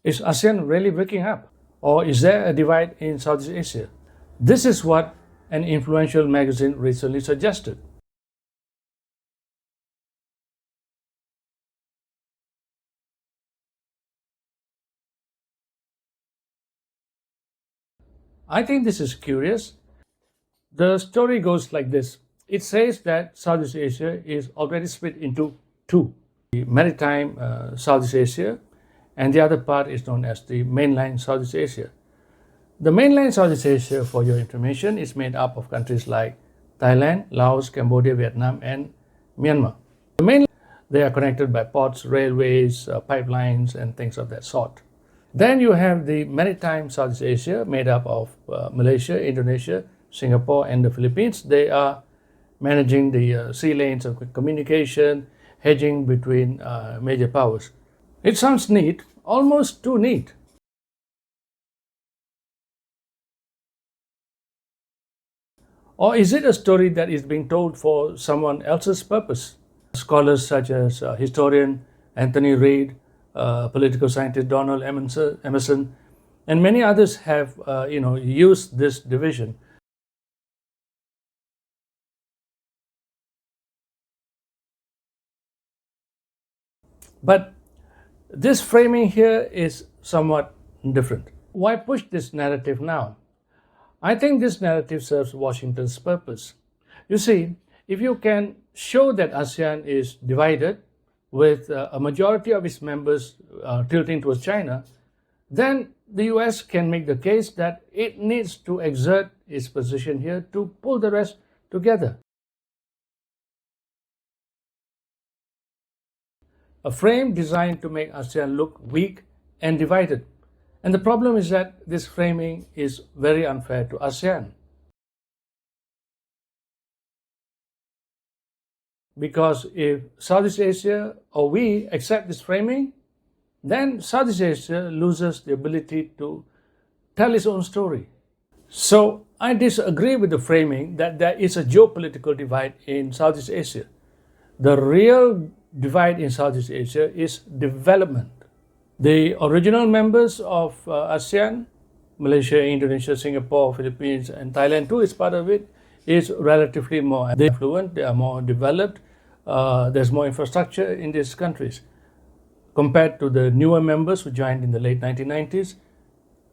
Is ASEAN really breaking up? Or is there a divide in Southeast Asia? This is what an influential magazine recently suggested. I think this is curious. The story goes like this. It says that Southeast Asia is already split into two. The Maritime Southeast Asia, and the other part is known as the Mainland Southeast Asia. The Mainland Southeast Asia, for your information, is made up of countries like Thailand, Laos, Cambodia, Vietnam, and Myanmar. The mainland, they are connected by ports, railways, pipelines, and things of that sort. Then you have the Maritime Southeast Asia, made up of Malaysia, Indonesia, Singapore, and the Philippines. They are managing the sea lanes of communication, hedging between major powers. It sounds neat, almost too neat. Or is it a story that is being told for someone else's purpose? Scholars such as historian Anthony Reid, political scientist Donald Emmerson, and many others have used this division. But this framing here is somewhat different. Why push this narrative now? I think this narrative serves Washington's purpose. You see, if you can show that ASEAN is divided, with a majority of its members tilting towards China, then the US can make the case that it needs to exert its position here to pull the rest together. A frame designed to make ASEAN look weak and divided. And the problem is that this framing is very unfair to ASEAN. Because if Southeast Asia or we accept this framing, then Southeast Asia loses the ability to tell its own story. So I disagree with the framing that there is a geopolitical divide in Southeast Asia. The real divide in Southeast Asia is development. The original members of ASEAN, Malaysia, Indonesia, Singapore, Philippines, and Thailand too is part of it, is relatively more affluent, they are more developed, there's more infrastructure in these countries. Compared to the newer members who joined in the late 1990s,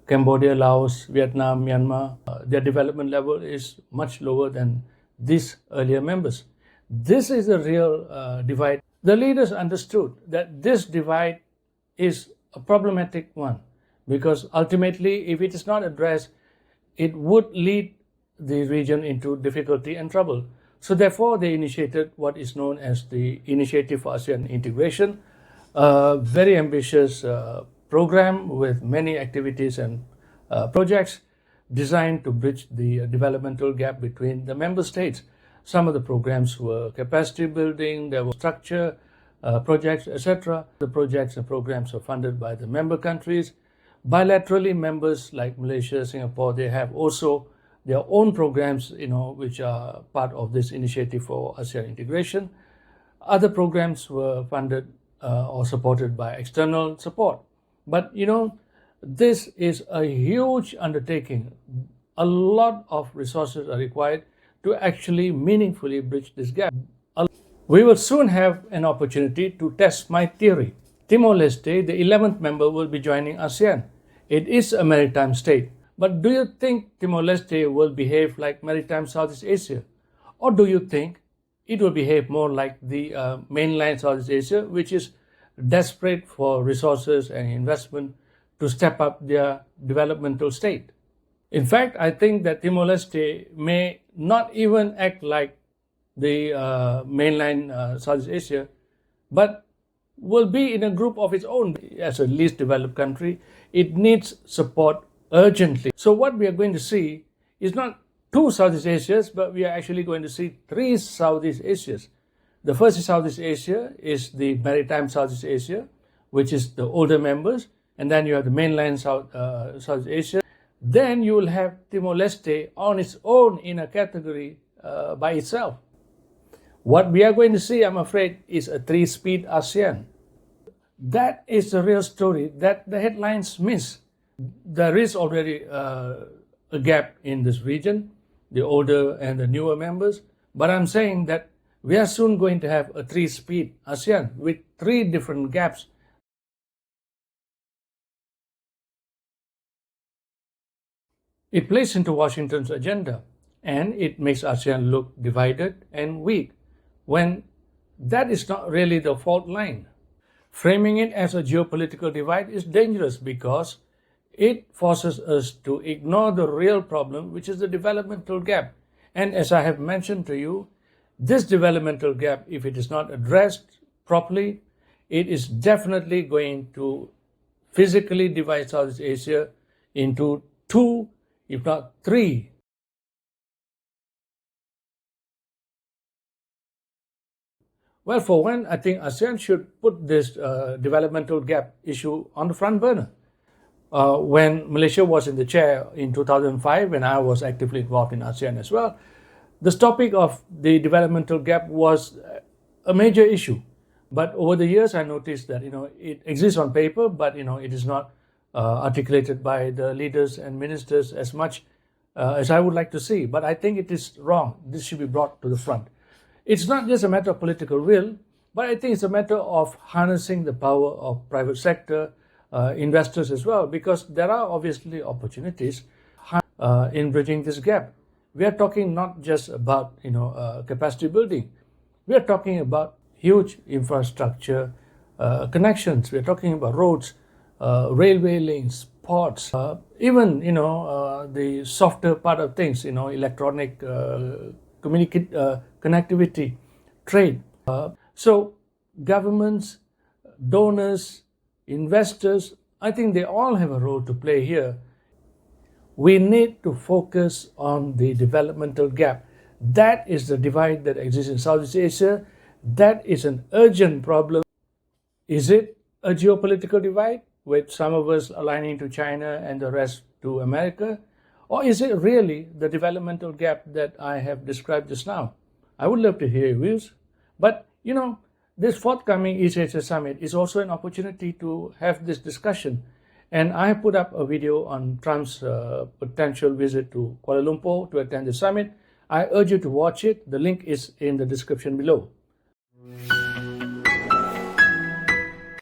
Cambodia, Laos, Vietnam, Myanmar, their development level is much lower than these earlier members. This is the real divide. The leaders understood that this divide is a problematic one because ultimately, if it is not addressed, it would lead the region into difficulty and trouble. So therefore, they initiated what is known as the Initiative for ASEAN Integration, a very ambitious program with many activities and projects designed to bridge the developmental gap between the member states. Some of the programs were capacity building, there were structure projects, etc. The projects and programs are funded by the member countries. Bilaterally, members like Malaysia, Singapore, they have also their own programs, which are part of this initiative for ASEAN integration. Other programs were funded or supported by external support. But, this is a huge undertaking. A lot of resources are required to actually meaningfully bridge this gap. We will soon have an opportunity to test my theory. Timor-Leste, the 11th member, will be joining ASEAN. It is a maritime state. But do you think Timor-Leste will behave like maritime Southeast Asia? Or do you think it will behave more like the mainland Southeast Asia, which is desperate for resources and investment to step up their developmental state? In fact, I think that Timor-Leste may not even act like the mainland Southeast Asia, but will be in a group of its own. As a least developed country, it needs support urgently. So what we are going to see is not two Southeast Asias, but we are actually going to see three Southeast Asias. The first Southeast Asia is the Maritime Southeast Asia, which is the older members, and then you have the mainland Southeast Asia. Then you will have Timor-Leste on its own in a category by itself. What we are going to see, I'm afraid, is a three-speed ASEAN. That is the real story that the headlines miss. There is already a gap in this region, the older and the newer members, but I'm saying that we are soon going to have a three-speed ASEAN with three different gaps. It plays into Washington's agenda, and it makes ASEAN look divided and weak, when that is not really the fault line. Framing it as a geopolitical divide is dangerous because it forces us to ignore the real problem, which is the developmental gap. And as I have mentioned to you, this developmental gap, if it is not addressed properly, it is definitely going to physically divide Southeast Asia into two, if not three. Well, for one, I think ASEAN should put this developmental gap issue on the front burner. When Malaysia was in the chair in 2005, when I was actively involved in ASEAN as well, this topic of the developmental gap was a major issue. But over the years, I noticed that it exists on paper, but it is not articulated by the leaders and ministers as much as I would like to see. But I think it is wrong. This should be brought to the front. It's not just a matter of political will, but I think it's a matter of harnessing the power of private sector, investors as well, because there are obviously opportunities in bridging this gap. We are talking not just about capacity building. We are talking about huge infrastructure connections. We are talking about roads, railway links, ports, even the softer part of things, electronic connectivity, trade. So governments, donors, investors, I think they all have a role to play here. We need to focus on the developmental gap. That is the divide that exists in Southeast Asia. That is an urgent problem. Is it a geopolitical divide, with some of us aligning to China and the rest to America? Or is it really the developmental gap that I have described just now? I would love to hear your views. But, this forthcoming East Asia Summit is also an opportunity to have this discussion. And I put up a video on Trump's potential visit to Kuala Lumpur to attend the summit. I urge you to watch it. The link is in the description below.